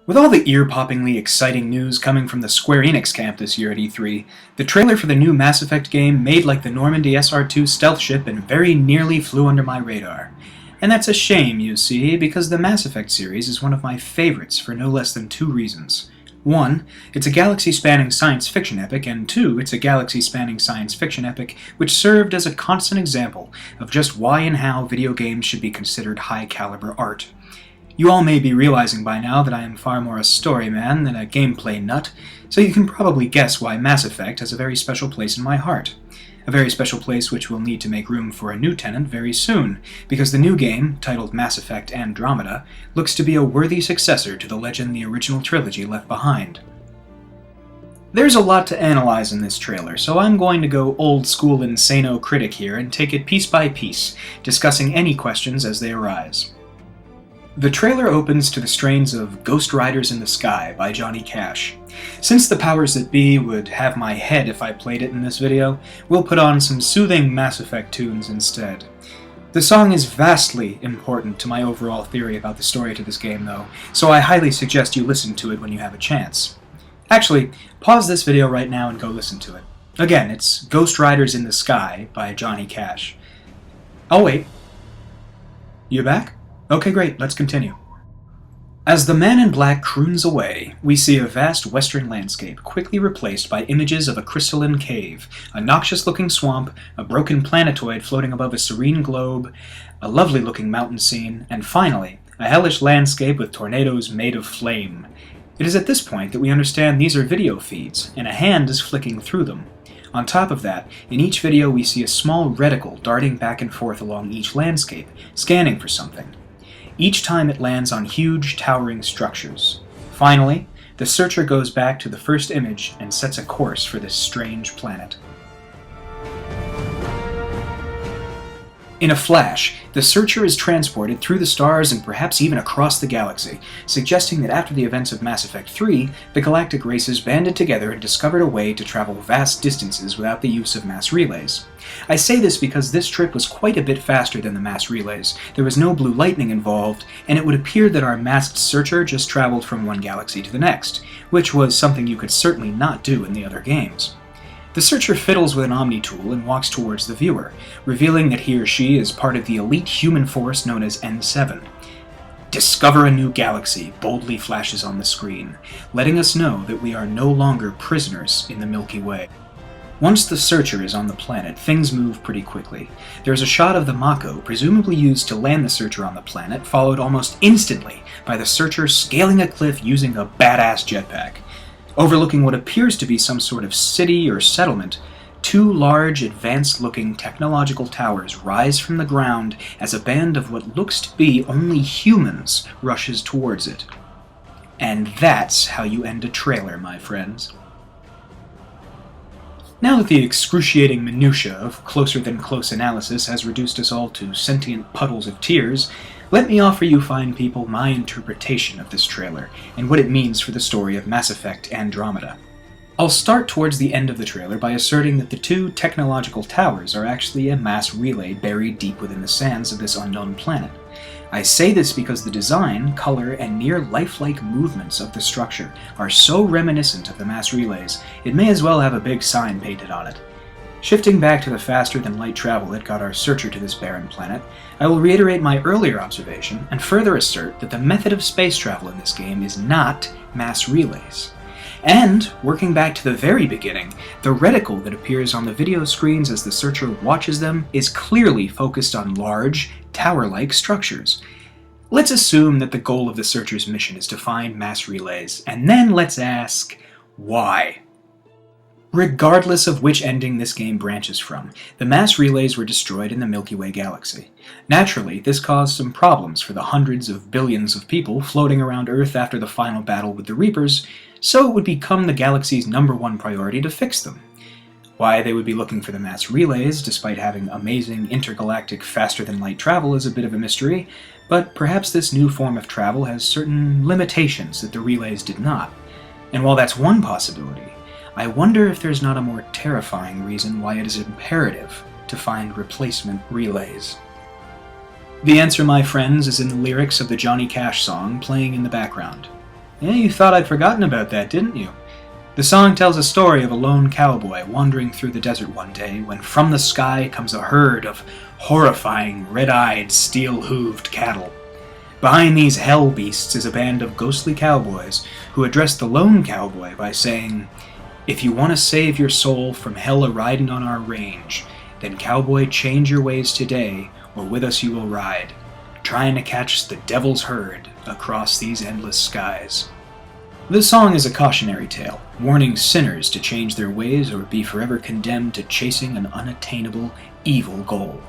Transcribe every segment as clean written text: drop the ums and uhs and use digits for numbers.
With all the ear-poppingly exciting news coming from the Square Enix camp this year at E3, the trailer for the new Mass Effect game made like the Normandy SR-2 stealth ship and very nearly flew under my radar. And that's a shame, you see, because the Mass Effect series is one of my favorites for no less than two reasons. One, it's a galaxy-spanning science fiction epic, and two, it's a galaxy-spanning science fiction epic which served as a constant example of just why and how video games should be considered high-caliber art. You all may be realizing by now that I am far more a story man than a gameplay nut, so you can probably guess why Mass Effect has a very special place in my heart. A very special place which will need to make room for a new tenant very soon, because the new game, titled Mass Effect Andromeda, looks to be a worthy successor to the legend the original trilogy left behind. There's a lot to analyze in this trailer, so I'm going to go old-school insano critic here and take it piece by piece, discussing any questions as they arise. The trailer opens to the strains of Ghost Riders in the Sky by Johnny Cash. Since the powers that be would have my head if I played it in this video, we'll put on some soothing Mass Effect tunes instead. The song is vastly important to my overall theory about the story to this game though, so I highly suggest you listen to it when you have a chance. Actually, pause this video right now and go listen to it. Again, it's Ghost Riders in the Sky by Johnny Cash. I'll wait. You back? Okay, great, let's continue. As the man in black croons away, we see a vast western landscape quickly replaced by images of a crystalline cave, a noxious-looking swamp, a broken planetoid floating above a serene globe, a lovely-looking mountain scene, and finally, a hellish landscape with tornadoes made of flame. It is at this point that we understand these are video feeds, and a hand is flicking through them. On top of that, in each video we see a small reticle darting back and forth along each landscape, scanning for something. Each time it lands on huge, towering structures. Finally, the searcher goes back to the first image and sets a course for this strange planet. In a flash, the searcher is transported through the stars and perhaps even across the galaxy, suggesting that after the events of Mass Effect 3, the galactic races banded together and discovered a way to travel vast distances without the use of mass relays. I say this because this trip was quite a bit faster than the mass relays, there was no blue lightning involved, and it would appear that our masked searcher just traveled from one galaxy to the next, which was something you could certainly not do in the other games. The searcher fiddles with an Omni tool and walks towards the viewer, revealing that he or she is part of the elite human force known as N7. "Discover a new galaxy" boldly flashes on the screen, letting us know that we are no longer prisoners in the Milky Way. Once the searcher is on the planet, things move pretty quickly. There's a shot of the Mako, presumably used to land the searcher on the planet, followed almost instantly by the searcher scaling a cliff using a badass jetpack. Overlooking what appears to be some sort of city or settlement, two large, advanced-looking technological towers rise from the ground as a band of what looks to be only humans rushes towards it. And that's how you end a trailer, my friends. Now that the excruciating minutiae of closer-than-close analysis has reduced us all to sentient puddles of tears, let me offer you fine people my interpretation of this trailer, and what it means for the story of Mass Effect Andromeda. I'll start towards the end of the trailer by asserting that the two technological towers are actually a mass relay buried deep within the sands of this unknown planet. I say this because the design, color, and near lifelike movements of the structure are so reminiscent of the mass relays, it may as well have a big sign painted on it. Shifting back to the faster-than-light travel that got our searcher to this barren planet, I will reiterate my earlier observation and further assert that the method of space travel in this game is not mass relays. And, working back to the very beginning, the reticle that appears on the video screens as the searcher watches them is clearly focused on large, tower-like structures. Let's assume that the goal of the searcher's mission is to find mass relays, and then let's ask, why? Regardless of which ending this game branches from, the mass relays were destroyed in the Milky Way galaxy. Naturally, this caused some problems for the hundreds of billions of people floating around Earth after the final battle with the Reapers, so it would become the galaxy's #1 priority to fix them. Why they would be looking for the mass relays, despite having amazing intergalactic faster-than-light travel, is a bit of a mystery, but perhaps this new form of travel has certain limitations that the relays did not. And while that's one possibility, I wonder if there's not a more terrifying reason why it is imperative to find replacement relays. The answer, my friends, is in the lyrics of the Johnny Cash song playing in the background. Yeah, you thought I'd forgotten about that, didn't you? The song tells a story of a lone cowboy wandering through the desert one day when from the sky comes a herd of horrifying, red-eyed, steel-hooved cattle. Behind these hell beasts is a band of ghostly cowboys who address the lone cowboy by saying, "If you want to save your soul from hell a-riding on our range, then cowboy change your ways today, or with us you will ride, trying to catch the devil's herd across these endless skies." This song is a cautionary tale, warning sinners to change their ways or be forever condemned to chasing an unattainable, evil goal.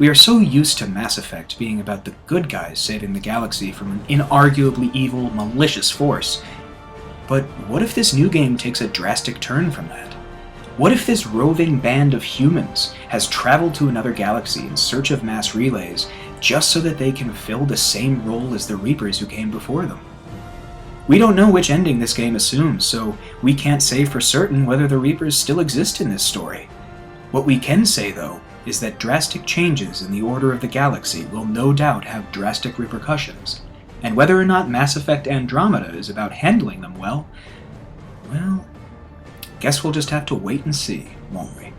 We are so used to Mass Effect being about the good guys saving the galaxy from an inarguably evil, malicious force. But what if this new game takes a drastic turn from that? What if this roving band of humans has traveled to another galaxy in search of mass relays just so that they can fill the same role as the Reapers who came before them? We don't know which ending this game assumes, so we can't say for certain whether the Reapers still exist in this story. What we can say, though, is that drastic changes in the order of the galaxy will no doubt have drastic repercussions, and whether or not Mass Effect Andromeda is about handling them well, guess we'll just have to wait and see, won't we?